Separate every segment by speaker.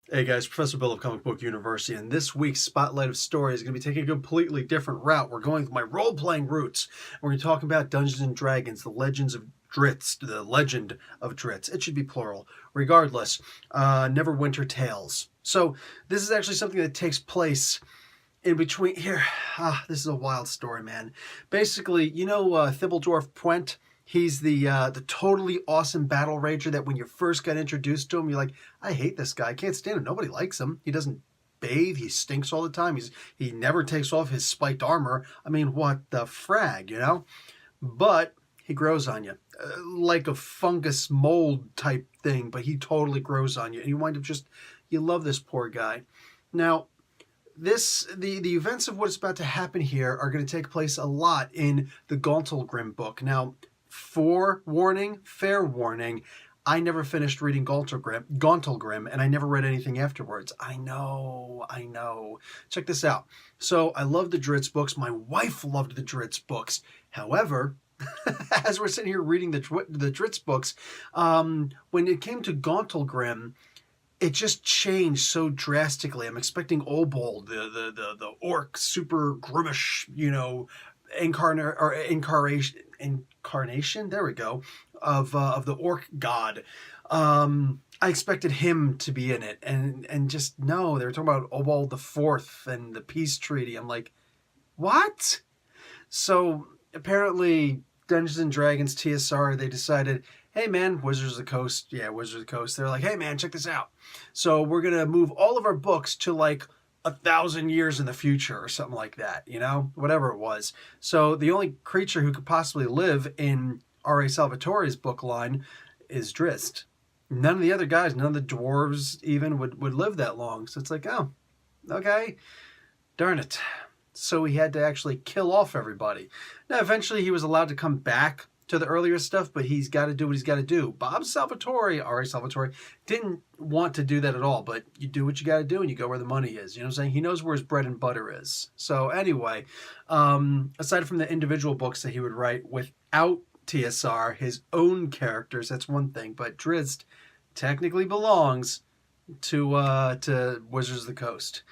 Speaker 1: Hey guys, Professor Bill of Comic Book University, and this week's Spotlight of Story is going to be taking a completely different route. We're going with my role-playing roots. We're going to talk about Dungeons and Dragons, the Legends of Drizzt, the Legend of Drizzt. It should be plural. Regardless, Neverwinter Tales. So this is actually something that takes place in between here. This is a wild story, man. Basically, Thibbledorf Puent. He's the totally awesome battle rager that when you first got introduced to him, you're like, I hate this guy. I can't stand him. Nobody likes him. He doesn't bathe. He stinks all the time. He never takes off his spiked armor. I mean, what the frag, you know? But he grows on you like a fungus mold type thing. But he totally grows on you, and you wind up you love this poor guy. Now, the events of what's about to happen here are going to take place a lot in the Gauntlgrim book. Now, fair warning, I never finished reading Gauntlgrim, and I never read anything afterwards. I know. Check this out. So I love the Drizzt books. My wife loved the Drizzt books. However, as we're sitting here reading the Drizzt books, when it came to Gauntlgrim, it just changed so drastically. I'm expecting Obold, the orc, super grimish, incarnation. There we go, of the orc god. I expected him to be in it, and just no. They were talking about Obold the Fourth and the peace treaty. I'm like, what? So apparently, Dungeons and Dragons TSR, they decided, hey man, Wizards of the Coast. Yeah, Wizards of the Coast. They're like, hey man, check this out. So we're going to move all of our books to like 1,000 years in the future or something like that, whatever it was. So the only creature who could possibly live in R.A. Salvatore's book line is Drizzt. None of the other guys, none of the dwarves even would live that long. So it's like, oh, okay, darn it. So he had to actually kill off everybody. Now, eventually he was allowed to come back to the earlier stuff, but he's got to do what he's got to do. Bob Salvatore, R.A. Salvatore, didn't want to do that at all, but you do what you got to do and you go where the money is. You know what I'm saying? He knows where his bread and butter is. So anyway, aside from the individual books that he would write without TSR, his own characters, that's one thing, but Drizzt technically belongs to Wizards of the Coast.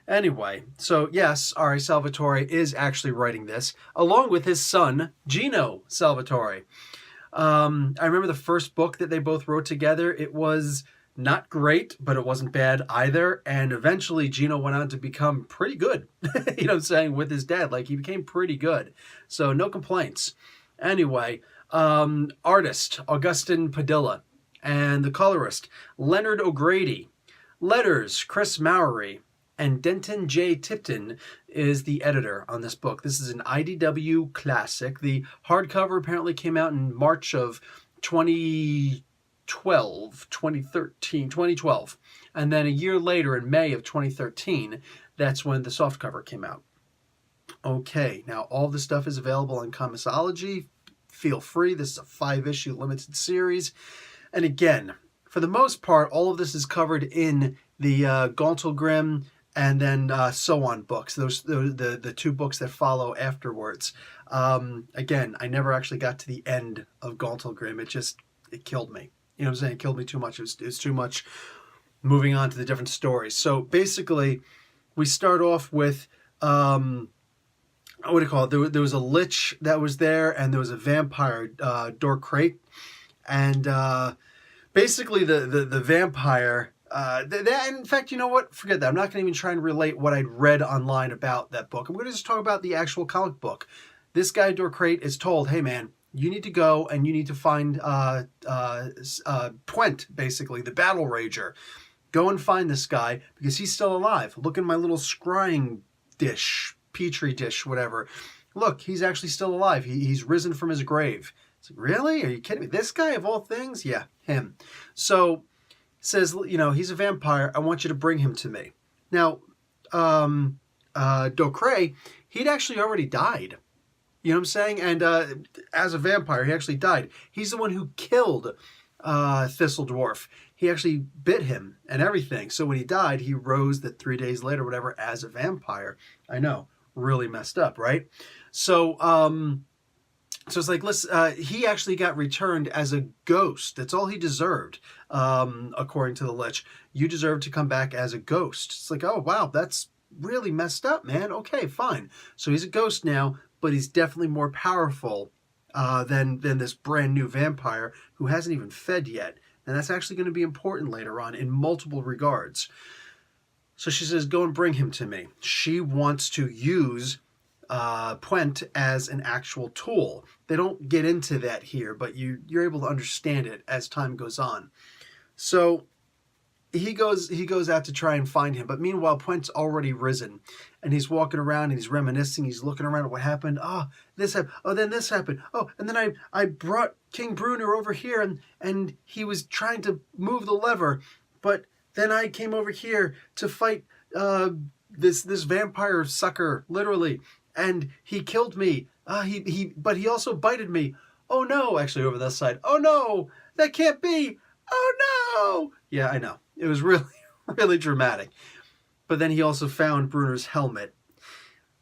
Speaker 1: Anyway, so yes, R.A. Salvatore is actually writing this, along with his son, Gino Salvatore. I remember the first book that they both wrote together. It was not great, but it wasn't bad either. And eventually, Gino went on to become pretty good, you know what I'm saying, with his dad. Like, he became pretty good. So, no complaints. Anyway, artist, Augustin Padilla. And the colorist, Leonard O'Grady. Letters, Chris Mowry. And Denton J. Tipton is the editor on this book. This is an IDW classic. The hardcover apparently came out in March of 2012. And then a year later, in May of 2013, that's when the softcover came out. Okay, now all this stuff is available on Comixology. Feel free. This is a 5-issue limited series. And again, for the most part, all of this is covered in the Gauntlgrim and then so on books. Those the two books that follow afterwards. Again, I never actually got to the end of Gauntlgrim. It killed me. You know what I'm saying? It killed me too much. It's too much moving on to the different stories. So basically, we start off with what do you call it? There was a lich that was there, and there was a vampire, Dorkrate, and basically the vampire. In fact, you know what? Forget that. I'm not going to even try and relate what I'd read online about that book. I'm going to just talk about the actual comic book. This guy, Dorkrate, is told, hey man, you need to go and you need to find Puent, basically, the battle rager. Go and find this guy because he's still alive. Look in my little scrying dish, petri dish, whatever. Look, he's actually still alive. He's risen from his grave. It's like, really? Are you kidding me? This guy of all things? Yeah, him. So says, he's a vampire. I want you to bring him to me. Now, Docre, he'd actually already died. You know what I'm saying? And as a vampire, he actually died. He's the one who killed Thistle Dwarf. He actually bit him and everything. So when he died, he rose that 3 days later, whatever, as a vampire. I know, really messed up, right? So So it's like, listen, he actually got returned as a ghost. That's all he deserved, according to the Lich. You deserve to come back as a ghost. It's like, oh, wow, that's really messed up, man. Okay, fine. So he's a ghost now, but he's definitely more powerful than this brand new vampire who hasn't even fed yet. And that's actually going to be important later on in multiple regards. So she says, go and bring him to me. She wants to use Puent as an actual tool. They don't get into that here, but you're able to understand it as time goes on. So he goes out to try and find him, but meanwhile Puent's already risen, and he's walking around and he's reminiscing. He's looking around at what happened. Oh, this happened. Oh, then this happened. Oh, and then I brought King Bruner over here, and he was trying to move the lever, but then I came over here to fight this vampire sucker, literally. And he killed me. But he also bited me. Oh no! Actually, over this side. Oh no! That can't be. Oh no! Yeah, I know. It was really, really dramatic. But then he also found Bruner's helmet.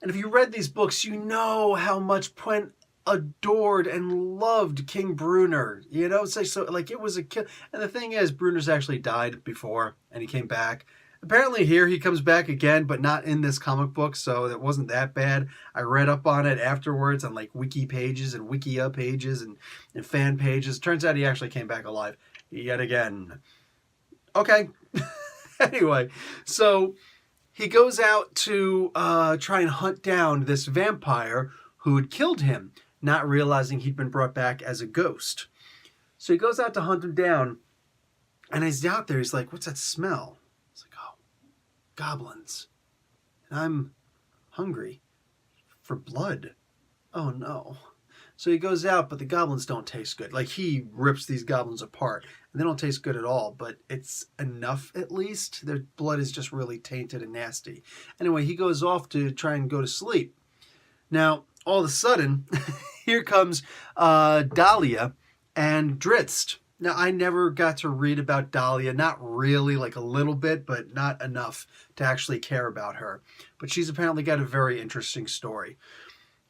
Speaker 1: And if you read these books, you know how much Puent adored and loved King Bruner. You know, so like it was a kill. And the thing is, Bruner's actually died before, and he came back. Apparently here he comes back again, but not in this comic book, so it wasn't that bad. I read up on it afterwards on like wiki pages and wikia pages and fan pages. Turns out he actually came back alive yet again. Okay. Anyway, so he goes out to try and hunt down this vampire who had killed him, not realizing he'd been brought back as a ghost. So he goes out to hunt him down, and he's out there. He's like, what's that smell? Goblins. And I'm hungry for blood. Oh no. So he goes out, but the goblins don't taste good. Like, he rips these goblins apart, and they don't taste good at all, but it's enough at least. Their blood is just really tainted and nasty. Anyway, he goes off to try and go to sleep. Now, all of a sudden, here comes Dahlia and Drizzt. Now, I never got to read about Dahlia, not really, like a little bit, but not enough to actually care about her. But she's apparently got a very interesting story.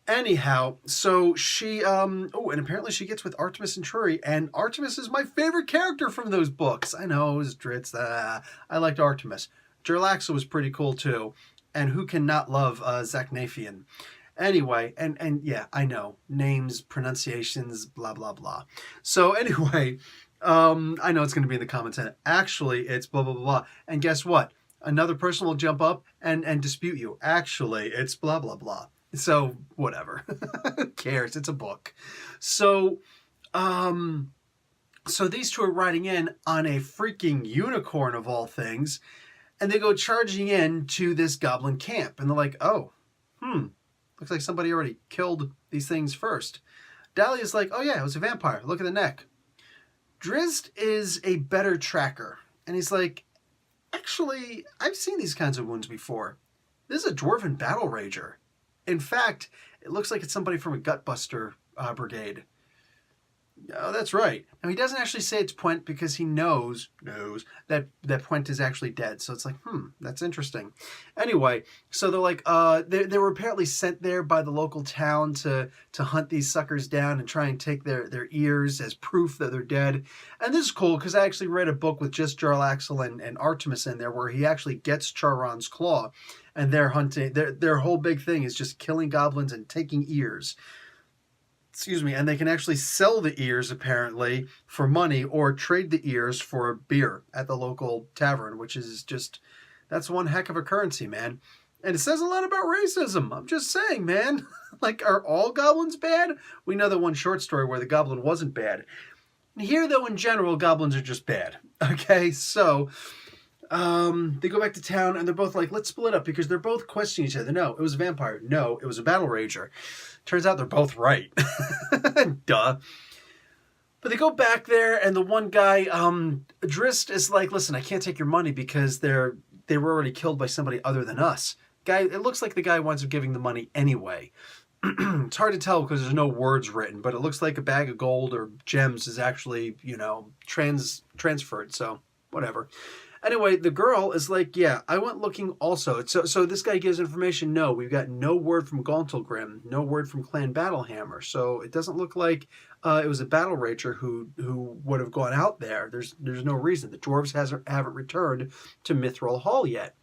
Speaker 1: Anyhow, so she, and apparently she gets with Artemis and Trury, and Artemis is my favorite character from those books. I know, it was Drizzt, I liked Artemis. Jarlaxle was pretty cool too, and who can not love Zachnaphian? Anyway, and yeah, I know, names, pronunciations, blah, blah, blah. So anyway, I know it's going to be in the comments, and actually it's blah, blah, blah, blah. And guess what? Another person will jump up and dispute you. Actually, it's blah, blah, blah. So, whatever. Who cares? It's a book. So, so these two are riding in on a freaking unicorn of all things, and they go charging in to this goblin camp, and they're like, oh, looks like somebody already killed these things first. Dahlia's like, oh yeah, it was a vampire. Look at the neck. Drizzt is a better tracker. And he's like, actually, I've seen these kinds of wounds before. This is a dwarven battle rager. In fact, it looks like it's somebody from a Gutbuster brigade. Oh, that's right. Now, he doesn't actually say it's Puent because he knows that Puent is actually dead. So it's like, that's interesting. Anyway, so they're like, they were apparently sent there by the local town to hunt these suckers down and try and take their ears as proof that they're dead. And this is cool because I actually read a book with just Jarlaxle and Artemis in there where he actually gets Charon's claw, and they're hunting. Their whole big thing is just killing goblins and taking ears. Excuse me, and they can actually sell the ears, apparently, for money or trade the ears for a beer at the local tavern, which is just, that's one heck of a currency, man. And it says a lot about racism. I'm just saying, man. Like, are all goblins bad? We know that one short story where the goblin wasn't bad. Here, though, in general, goblins are just bad. Okay, so they go back to town, and they're both like, let's split up, because they're both questioning each other. No, it was a vampire. No, it was a battle rager. Turns out they're both right. Duh. But they go back there, and the one guy, Drizzt, is like, listen, I can't take your money because they were already killed by somebody other than us. Guy, it looks like the guy winds up giving the money anyway. It's hard to tell because there's no words written, but it looks like a bag of gold or gems is actually, transferred, so whatever. Anyway, the girl is like, yeah, I went looking also. So this guy gives information. No, we've got no word from Gauntlgrim, no word from Clan Battlehammer. So it doesn't look like it was a battle rager who would have gone out there. There's no reason. The dwarves haven't returned to Mithril Hall yet.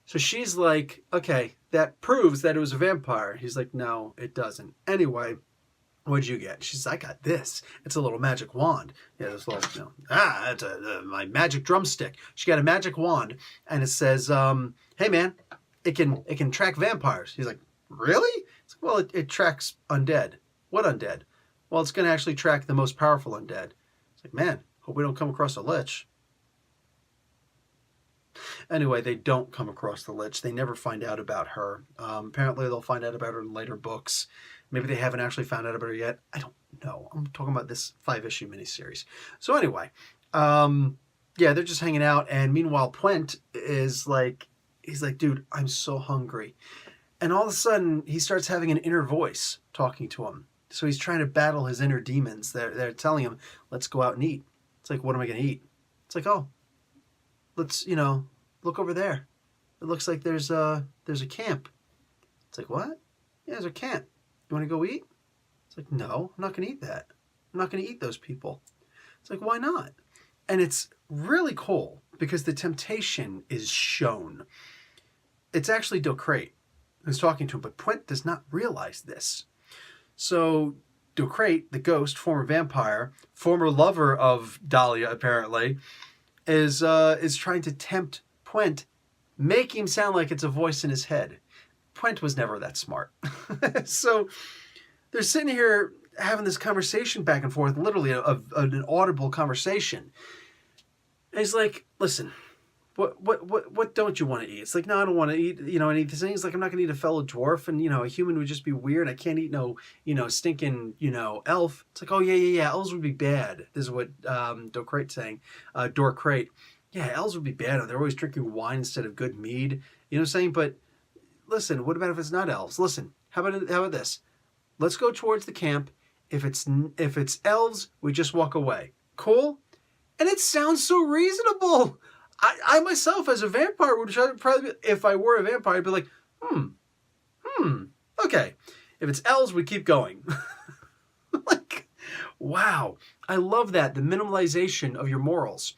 Speaker 1: So she's like, okay, that proves that it was a vampire. He's like, no, it doesn't. Anyway, what'd you get? She's like, I got this. It's a little magic wand. Yeah, this little, it's my magic drumstick. She got a magic wand, and it says, hey man, it can track vampires. He's like, really? It's like, well, it tracks undead. What undead? Well, it's going to actually track the most powerful undead. It's like, man, hope we don't come across a lich. Anyway, they don't come across the lich. They never find out about her. Apparently, they'll find out about her in later books. Maybe they haven't actually found out about her yet. I don't know. I'm talking about this 5-issue miniseries. So anyway, yeah, they're just hanging out. And meanwhile, Puent is like, he's like, dude, I'm so hungry. And all of a sudden, he starts having an inner voice talking to him. So he's trying to battle his inner demons. They're telling him, let's go out and eat. It's like, what am I going to eat? It's like, oh, let's, look over there. It looks like there's a camp. It's like, what? Yeah, there's a camp. You want to go eat? It's like, no, I'm not going to eat that. I'm not going to eat those people. It's like, why not? And it's really cool because the temptation is shown. It's actually Docrate who's talking to him, but Puent does not realize this. So Docrate, the ghost, former vampire, former lover of Dahlia apparently, is trying to tempt Puent, make him sound like it's a voice in his head. Puent was never that smart. So they're sitting here having this conversation back and forth, literally an audible conversation. And he's like, listen, what don't you want to eat? It's like, no, I don't want to eat, any of these things. Like, I'm not going to eat a fellow dwarf, and, a human would just be weird. I can't eat no, stinking, elf. It's like, oh, yeah, elves would be bad. This is what Docrate's saying. Dorcrate. Yeah, elves would be bad. They're always drinking wine instead of good mead. You know what I'm saying? But listen, what about if it's not elves? Listen, how about this? Let's go towards the camp. If it's elves, we just walk away. Cool? And it sounds so reasonable. I myself, as a vampire, would probably, if I were a vampire, I'd be like, okay. If it's elves, we keep going. Like, wow. I love that, the minimalization of your morals.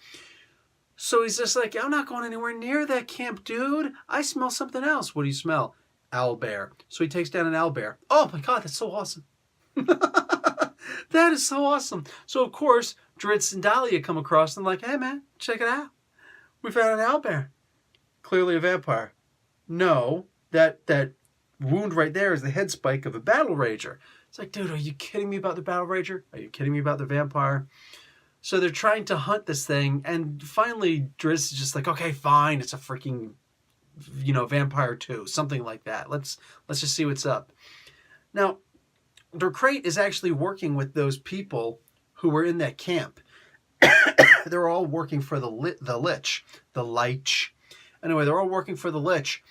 Speaker 1: So he's just like, I'm not going anywhere near that camp, dude. I smell something else. What do you smell? Owlbear. So he takes down an owlbear. Oh my God, that's so awesome. That is so awesome. So of course, Drizzt and Dahlia come across and like, hey man, check it out. We found an owlbear. Clearly a vampire. No, that wound right there is the head spike of a battle rager. It's like, dude, are you kidding me about the battle rager? Are you kidding me about the vampire? So they're trying to hunt this thing, and finally Drizzt is just like, okay, fine, it's a freaking, vampire too, something like that. Let's just see what's up. Now, Dorcrate is actually working with those people who were in that camp. They're all working for the lich. Anyway, they're all working for the lich.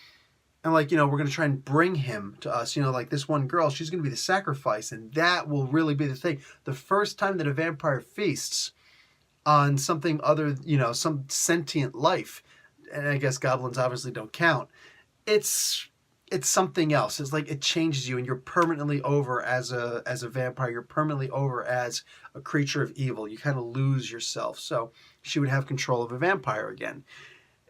Speaker 1: And we're going to try and bring him to us. Like this one girl, she's going to be the sacrifice. And that will really be the thing. The first time that a vampire feasts on something other, some sentient life, and I guess goblins obviously don't count, it's something else. It's like it changes you, and you're permanently over as a vampire. You're permanently over as a creature of evil. You kind of lose yourself. So she would have control of a vampire again.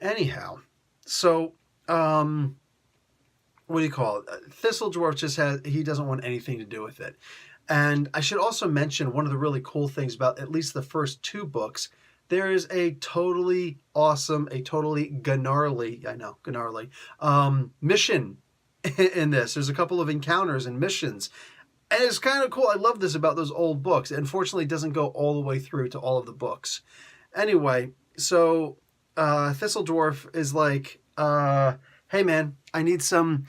Speaker 1: Anyhow, so what do you call it? Thistle Dwarf he doesn't want anything to do with it. And I should also mention one of the really cool things about at least the first 2 books. There is a totally awesome, a totally gnarly mission in this. There's a couple of encounters and missions. And it's kind of cool. I love this about those old books. Unfortunately, it doesn't go all the way through to all of the books. Anyway, so Thistle Dwarf is like, hey man, I need some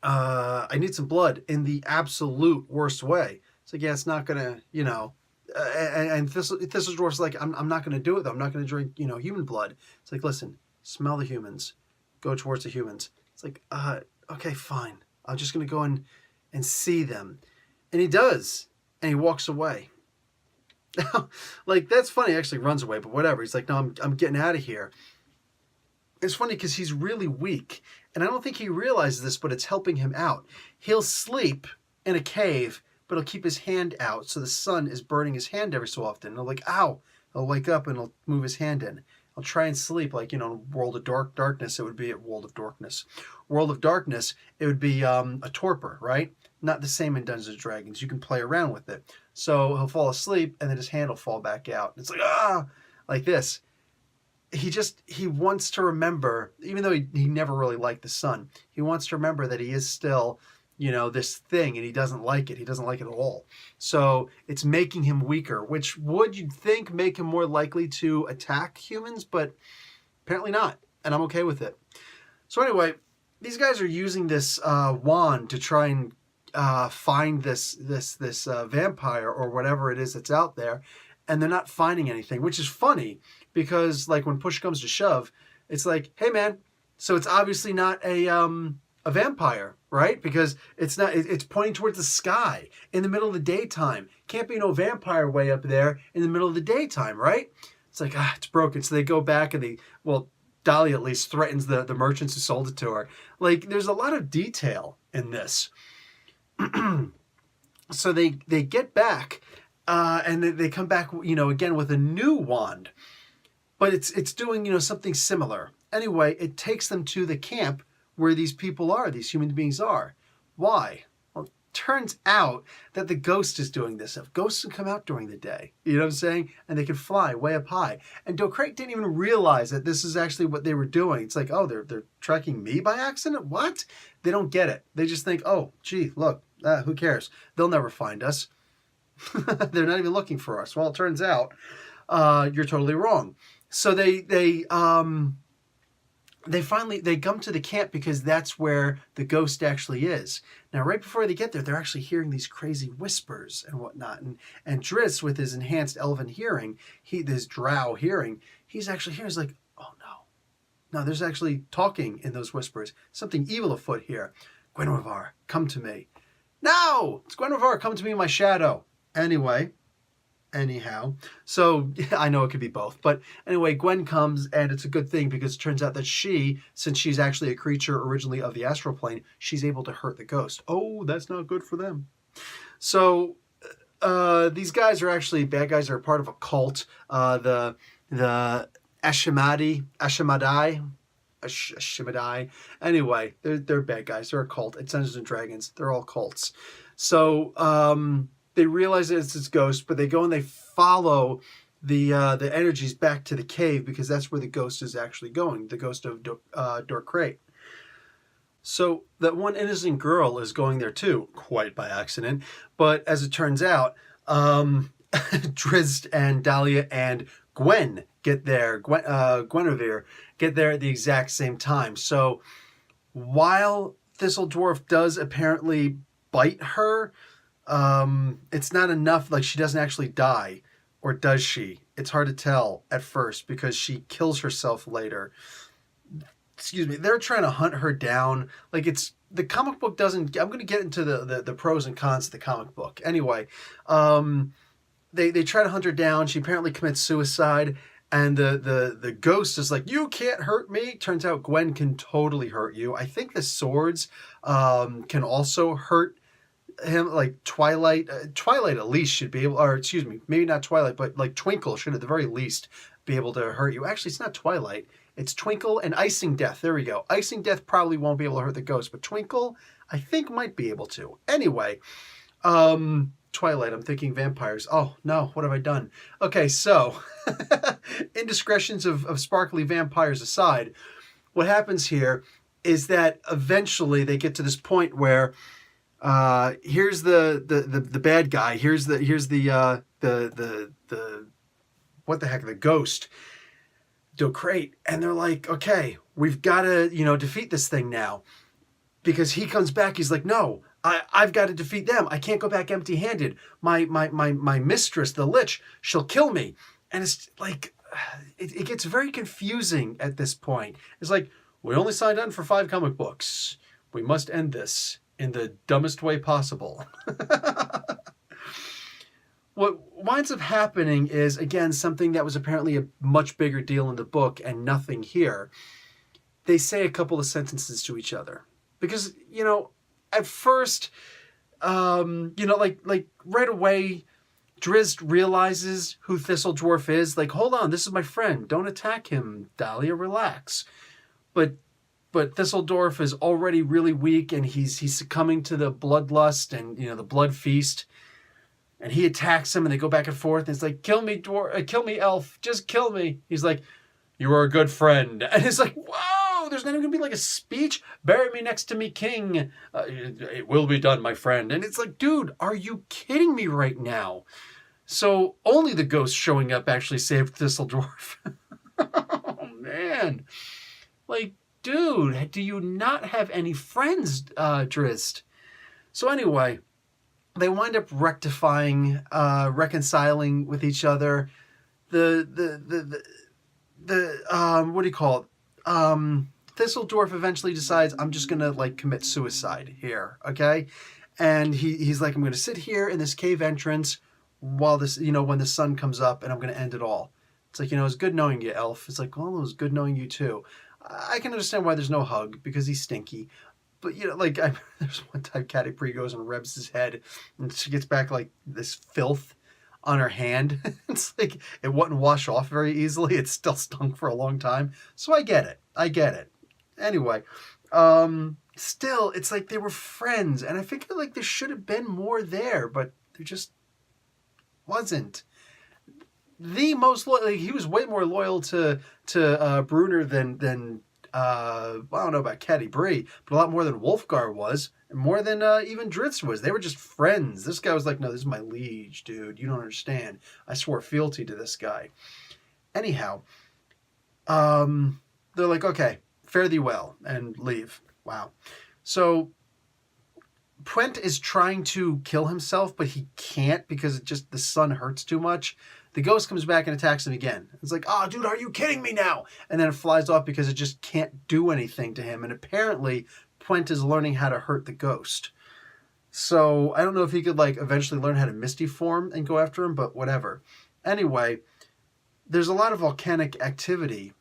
Speaker 1: blood in the absolute worst way. It's like, yeah, it's not gonna, and Thistle Dwarf's like, I'm not gonna do it though. I'm not gonna drink, human blood. It's like, listen, smell the humans, go towards the humans. It's like, okay, fine. I'm just gonna go and see them. And he does, and he walks away. Like, that's funny. He actually runs away, but whatever. He's like, no, I'm getting out of here. It's funny because he's really weak, and I don't think he realizes this, but it's helping him out. He'll sleep in a cave, but he'll keep his hand out, so the sun is burning his hand every so often. And he'll like, ow! He'll wake up and he'll move his hand in. He'll try and sleep, like, World of Darkness. It would be at World of Darkness. World of Darkness. It would be a torpor, right? Not the same in Dungeons and Dragons. You can play around with it. So he'll fall asleep, and then his hand will fall back out. It's like, like this. He wants to remember, even though he never really liked the sun, he wants to remember that he is still, this thing, and he doesn't like it. He doesn't like it at all. So it's making him weaker, which would, you'd think, make him more likely to attack humans, but apparently not, and I'm okay with it. So anyway, these guys are using this wand to try and find this vampire or whatever it is that's out there, and they're not finding anything, which is funny because, like, when push comes to shove, it's like, hey man, so it's obviously not a vampire, right? Because it's not. It's pointing towards the sky in the middle of the daytime. Can't be no vampire way up there in the middle of the daytime, right? It's like, it's broken. So they go back and Dahlia at least threatens the merchants who sold it to her. Like, there's a lot of detail in this. So they get back, and they come back, again with a new wand, but it's doing something similar. Anyway, it takes them to the camp where these people are, these human beings are. Why? Well, it turns out that the ghost is doing this. If ghosts can come out during the day, you know what I'm saying, and they can fly way up high. And Docrate didn't even realize that this is actually what they were doing. It's like, oh, they're tracking me by accident. What? They don't get it. They just think, oh, gee, look. Who cares? They'll never find us. They're not even looking for us. Well, it turns out you're totally wrong. So they come to the camp because that's where the ghost actually is. Now, right before they get there, they're actually hearing these crazy whispers and whatnot. And Drizzt, with his enhanced elven hearing, this drow hearing, he's actually hearing. He's like, oh no, there's actually talking in those whispers. Something evil afoot here. Guinevere, come to me. No! It's Guinevere, come to me in my shadow. Anyhow. So, I know it could be both. But anyway, Gwen comes, and it's a good thing because it turns out that since she's actually a creature originally of the astral plane, she's able to hurt the ghost. Oh, that's not good for them. So, these guys are actually, bad guys are a part of a cult. The Ashimadai. Anyway, they're bad guys. They're a cult. It's Dungeons and Dragons. They're all cults. So they realize that it's this ghost, but they go and they follow the energies back to the cave because that's where the ghost is actually going. The ghost of Dorcrate. So that one innocent girl is going there too, quite by accident. But as it turns out, Drizzt and Dahlia and Gwen get there. Guinevere get there at the exact same time. So while Thistle Dwarf does apparently bite her, it's not enough. Like, she doesn't actually die, or does she? It's hard to tell at first because she kills herself later. Excuse me. They're trying to hunt her down. Like, it's the comic book doesn't. I'm going to get into the pros and cons of the comic book. Anyway, they try to hunt her down. She apparently commits suicide. And the ghost is like, you can't hurt me. Turns out Gwen can totally hurt you. I think the swords can also hurt him. Like Twilight at least should be able, or excuse me, maybe not Twilight, but like Twinkle should at the very least be able to hurt you. Actually, it's not Twilight. It's Twinkle and Icing Death. There we go. Icing Death probably won't be able to hurt the ghost, but Twinkle, I think, might be able to. Anyway, Twilight, I'm thinking vampires. Oh, no, what have I done? Okay, so, indiscretions of sparkly vampires aside, what happens here is that eventually they get to this point where here's the bad guy, here's the what the heck, the ghost, Docrate, and they're like, okay, we've got to, defeat this thing now. Because he comes back, he's like, no, I've got to defeat them. I can't go back empty-handed. My mistress, the Lich, she'll kill me. And it's like, it gets very confusing at this point. It's like, we only signed on for 5 comic books. We must end this in the dumbest way possible. what winds up happening is, again, something that was apparently a much bigger deal in the book and nothing here. They say a couple of sentences to each other. Because, at first, like right away, Drizzt realizes who Thistle Dwarf is. Like, hold on, this is my friend. Don't attack him, Dahlia. Relax. But Thistledorf is already really weak, and he's succumbing to the bloodlust and the blood feast. And he attacks him, and they go back and forth. And it's like, kill me, kill me, elf, just kill me. He's like, you are a good friend. And it's like, whoa, there's not even gonna be like a speech. Bury me next to me, king. It will be done, my friend. And it's like, dude, are you kidding me right now? So only the ghost showing up actually saved Thistledorf. Oh man, like, dude, do you not have any friends, Drizzt? So anyway, they wind up reconciling with each other. The what do you call it? Thistledorf eventually decides, I'm just gonna like commit suicide here, okay? And he's like, I'm gonna sit here in this cave entrance while this, when the sun comes up, and I'm gonna end it all. It's like, it's good knowing you, elf. It's like, well, it was good knowing you too. I can understand why there's no hug, because he's stinky. But, there's one time Catty Bree goes and rubs his head, and she gets back, like, this filth on her hand. It's like, it wouldn't wash off very easily. It still stunk for a long time. So I get it. Anyway, still, it's like they were friends, and I think, like, there should have been more there, but there just wasn't. The most loyal, he was way more loyal to Brunner than I don't know about Catty Bree, but a lot more than Wolfgar was, and more than even Drizzt was. They were just friends. This guy was like, no, this is my liege, dude. You don't understand. I swore fealty to this guy. Anyhow, they're like, okay, fare thee well, and leave. Wow. So Pwent is trying to kill himself, but he can't because the sun hurts too much. The ghost comes back and attacks him again. It's like, oh, dude, are you kidding me now? And then it flies off because it just can't do anything to him. And apparently, Pwent is learning how to hurt the ghost. So I don't know if he could like eventually learn how to Misty form and go after him, but whatever. Anyway, there's a lot of volcanic activity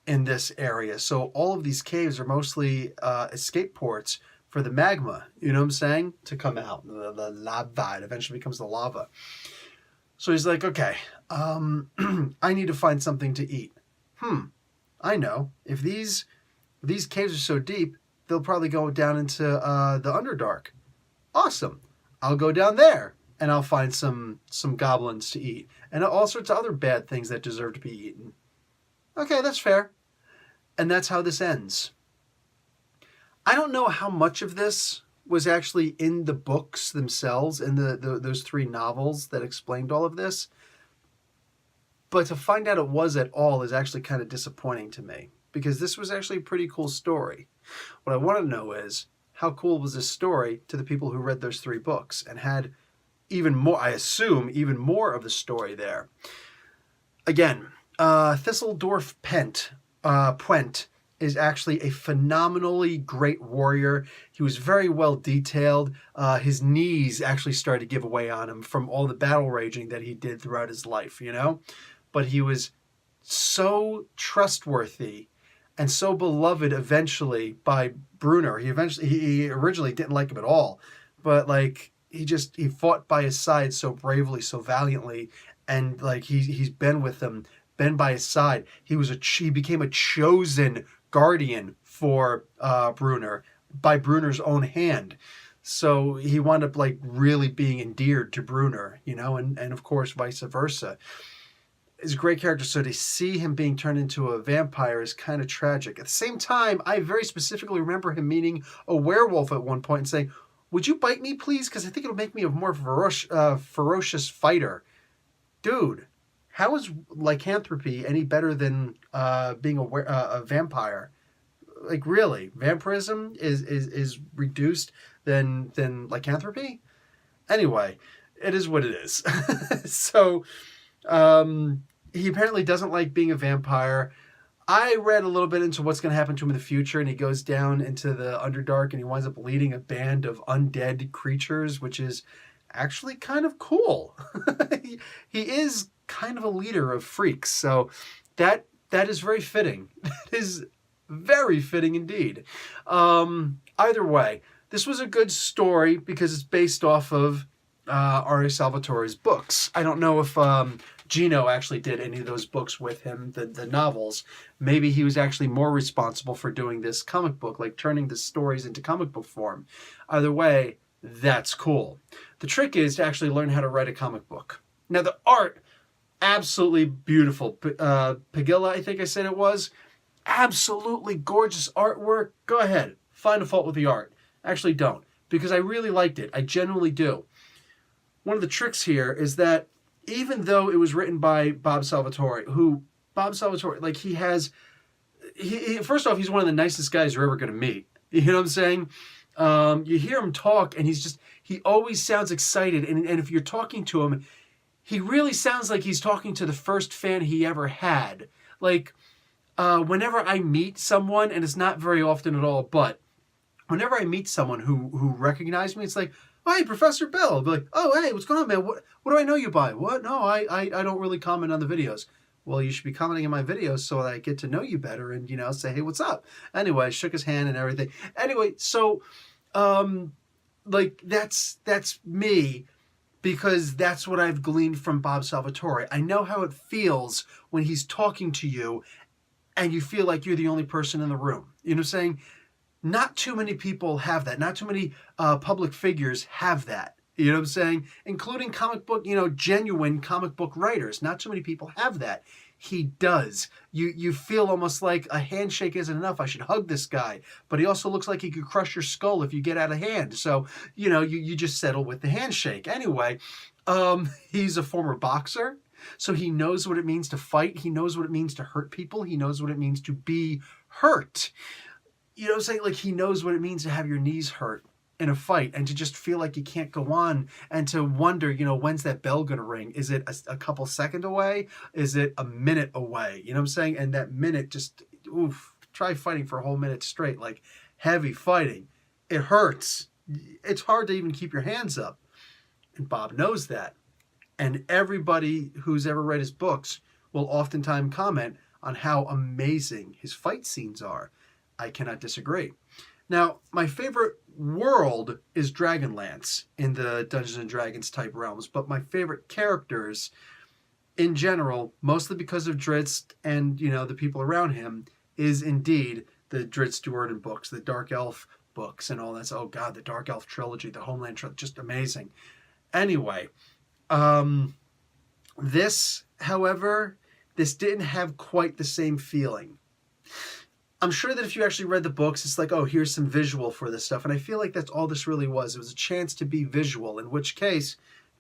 Speaker 1: in this area. So all of these caves are mostly escape ports for the magma, you know what I'm saying? To come out. The lava, it eventually becomes the lava. So he's like, okay, I need to find something to eat. I know. If these caves are so deep, they'll probably go down into the Underdark. Awesome. I'll go down there, and I'll find some goblins to eat. And all sorts of other bad things that deserve to be eaten. Okay, that's fair. And that's how this ends. I don't know how much of this was actually in the books themselves, in those 3 novels that explained all of this. But to find out it was at all is actually kind of disappointing to me, because this was actually a pretty cool story. What I want to know is, how cool was this story to the people who read those 3 books and had even more, I assume, even more of the story there. Again, Thistledorf Pwent is actually a phenomenally great warrior. He was very well detailed. His knees actually started to give away on him from all the battle raging that he did throughout his life, But he was so trustworthy and so beloved eventually by Brunner. He originally didn't like him at all, but like he fought by his side so bravely, so valiantly, and like he's been with him, been by his side. He became a chosen guardian for Brunner by Brunner's own hand. So he wound up like really being endeared to Brunner, and of course vice versa. He's a great character, so to see him being turned into a vampire is kind of tragic. At the same time, I very specifically remember him meeting a werewolf at one point and saying, would you bite me, please? Because I think it'll make me a more ferocious fighter. Dude, how is lycanthropy any better than being a vampire? Like, really? Vampirism is reduced than lycanthropy? Anyway, it is what it is. So, he apparently doesn't like being a vampire. I read a little bit into what's going to happen to him in the future, and he goes down into the Underdark, and he winds up leading a band of undead creatures, which is actually kind of cool. He is kind of a leader of freaks, so that is very fitting. That is very fitting indeed. Either way, this was a good story because it's based off of R.A. Salvatore's books. I don't know if Gino actually did any of those books with him, the novels. Maybe he was actually more responsible for doing this comic book, like turning the stories into comic book form. Either way, that's cool. The trick is to actually learn how to write a comic book. Now, the art, absolutely beautiful. Pagilla, I think I said it was. Absolutely gorgeous artwork. Go ahead, find a fault with the art. Actually, don't, because I really liked it. I genuinely do. One of the tricks here is that even though it was written by Bob Salvatore, like first off, he's one of the nicest guys you're ever going to meet. You know what I'm saying? You hear him talk, and he always sounds excited. And if you're talking to him, he really sounds like he's talking to the first fan he ever had. Like, whenever I meet someone, and it's not very often at all, but whenever I meet someone who recognized me, it's like, oh, hey, Professor Bell. I'll be like, oh, hey, what's going on, man? What do I know you by? What? No, I don't really comment on the videos. Well, you should be commenting on my videos so that I get to know you better and, say, hey, what's up? Anyway, I shook his hand and everything. Anyway, so, that's me, because that's what I've gleaned from Bob Salvatore. I know how it feels when he's talking to you and you feel like you're the only person in the room. You know what I'm saying? Not too many people have that. Not too many public figures have that. You know what I'm saying? Including genuine comic book writers. Not too many people have that. He does. You feel almost like a handshake isn't enough. I should hug this guy. But he also looks like he could crush your skull if you get out of hand. So, you just settle with the handshake. Anyway, he's a former boxer. So he knows what it means to fight. He knows what it means to hurt people. He knows what it means to be hurt. You know what I'm saying? Like, he knows what it means to have your knees hurt in a fight and to just feel like you can't go on and to wonder, when's that bell going to ring? Is it a couple seconds away? Is it a minute away? You know what I'm saying? And that minute just, try fighting for a whole minute straight, like heavy fighting. It hurts. It's hard to even keep your hands up. And Bob knows that. And everybody who's ever read his books will oftentimes comment on how amazing his fight scenes are. I cannot disagree. Now, my favorite world is Dragonlance in the Dungeons & Dragons type realms, but my favorite characters in general, mostly because of Drizzt and, the people around him, is indeed the Drizzt Do'Urden books, the Dark Elf books and all that. Oh, God, the Dark Elf trilogy, the Homeland trilogy, just amazing. Anyway, this, however, this didn't have quite the same feeling. I'm sure that if you actually read the books, it's like, oh, here's some visual for this stuff. And I feel like that's all this really was. It was a chance to be visual, in which case,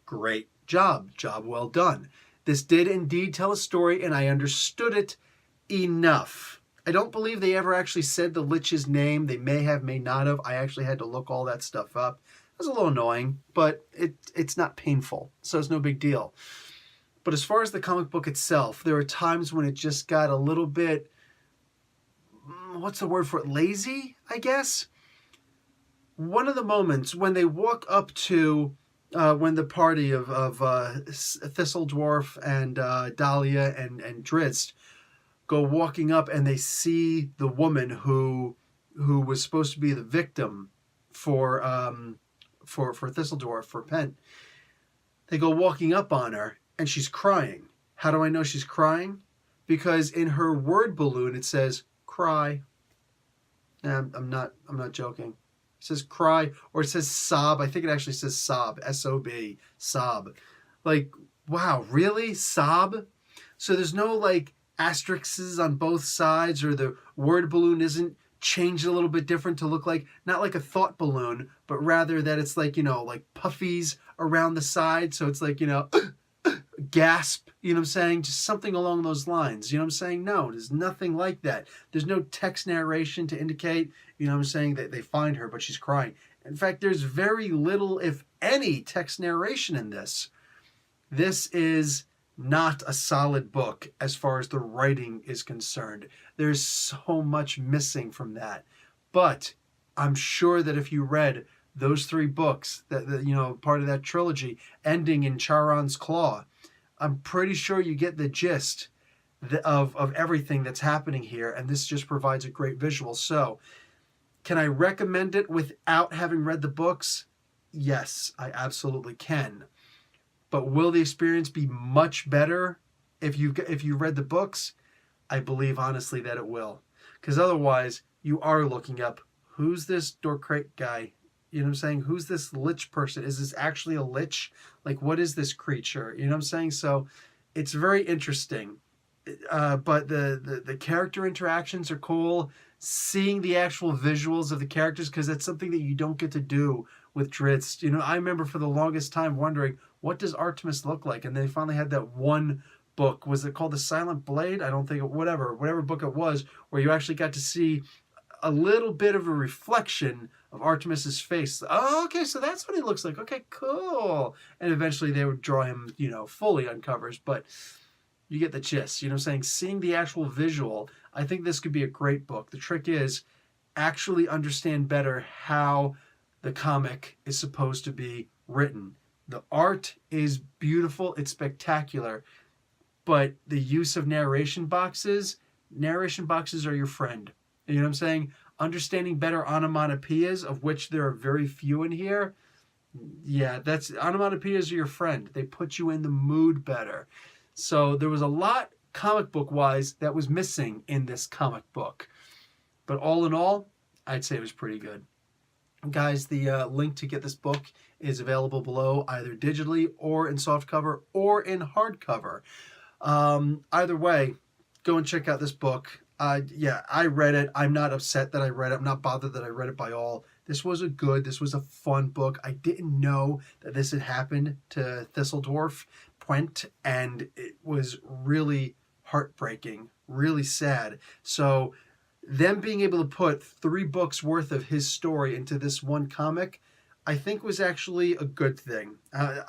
Speaker 1: great job. Job well done. This did indeed tell a story, and I understood it enough. I don't believe they ever actually said the Lich's name. They may have, may not have. I actually had to look all that stuff up. It was a little annoying, but it's not painful, so it's no big deal. But as far as the comic book itself, there are times when it just got a little bit, what's the word for it? Lazy, I guess. One of the moments when they walk up to, when the party of Thistle Dwarf and Dahlia and Drizzt go walking up and they see the woman who was supposed to be the victim for Thistle Dwarf, for Pent. They go walking up on her and she's crying. How do I know she's crying? Because in her word balloon it says cry. And I'm not joking. It says cry, or it says sob. I think it actually says sob, S-O-B, sob. Like, wow, really? Sob? So there's no like asterisks on both sides, or the word balloon isn't changed a little bit different to look like, not like a thought balloon, but rather that it's like, like puffies around the side. So it's like, gasp, you know what I'm saying? Just something along those lines, you know what I'm saying? No, there's nothing like that. There's no text narration to indicate, you know what I'm saying, that they find her, but she's crying. In fact, there's very little, if any, text narration in this. This is not a solid book as far as the writing is concerned. There's so much missing from that. But I'm sure that if you read those 3 books, part of that trilogy, ending in Charon's Claw, I'm pretty sure you get the gist of everything that's happening here, and this just provides a great visual. So, can I recommend it without having read the books? Yes, I absolutely can. But will the experience be much better if you read the books? I believe honestly that it will. Because otherwise, you are looking up, who's this Dorkrate guy? You know what I'm saying? Who's this lich person? Is this actually a lich? Like, what is this creature? You know what I'm saying? So, it's very interesting. But the character interactions are cool. Seeing the actual visuals of the characters, because that's something that you don't get to do with Drizzt. I remember for the longest time wondering, what does Artemis look like? And they finally had that one book. Was it called The Silent Blade? I don't think whatever book it was, where you actually got to see a little bit of a reflection of Artemis's face. Oh, okay, so that's what he looks like. Okay, cool. And eventually they would draw him, fully on covers, but you get the gist. You know what I'm saying? Seeing the actual visual, I think this could be a great book. The trick is actually understand better how the comic is supposed to be written. The art is beautiful, it's spectacular, but the use of narration boxes are your friend. You know what I'm saying? Understanding better onomatopoeias, of which there are very few in here. Yeah, that's onomatopoeias are your friend. They put you in the mood better. So there was a lot comic book wise that was missing in this comic book. But all in all, I'd say it was pretty good. Guys, the link to get this book is available below, either digitally or in softcover or in hardcover. Either way, go and check out this book. I read it. I'm not upset that I read it. I'm not bothered that I read it by all. This was a fun book. I didn't know that this had happened to Thistledorf Pwent, and it was really heartbreaking, really sad. So them being able to put 3 books worth of his story into this one comic, I think was actually a good thing.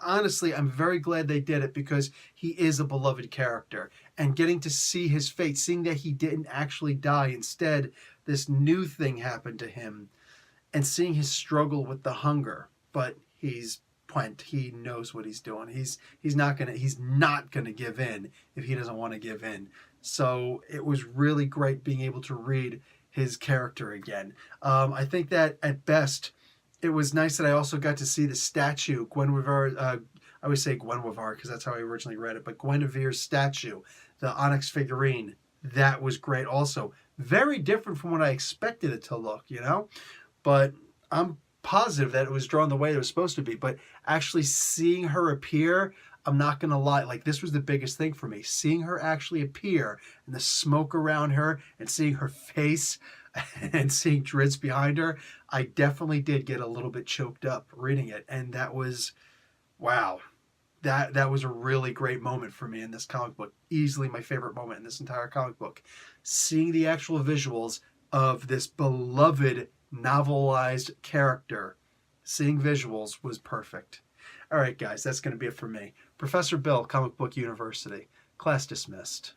Speaker 1: Honestly, I'm very glad they did it, because he is a beloved character. And getting to see his fate, seeing that he didn't actually die, instead this new thing happened to him, and seeing his struggle with the hunger. But he's Pwent. He knows what he's doing. He's not gonna give in if he doesn't want to give in. So it was really great being able to read his character again. I think that at best, it was nice that I also got to see the statue, Guinevere. I always say Guinevere because that's how I originally read it, but Guinevere's statue, the onyx figurine, that was great also. Very different from what I expected it to look, But I'm positive that it was drawn the way it was supposed to be. But actually seeing her appear, I'm not going to lie, like, this was the biggest thing for me. Seeing her actually appear, and the smoke around her, and seeing her face, and seeing Drizzt behind her, I definitely did get a little bit choked up reading it. And that was, wow. That was a really great moment for me in this comic book. Easily my favorite moment in this entire comic book. Seeing the actual visuals of this beloved novelized character, seeing visuals was perfect. All right, guys, that's going to be it for me. Professor Bill, Comic Book University. Class dismissed.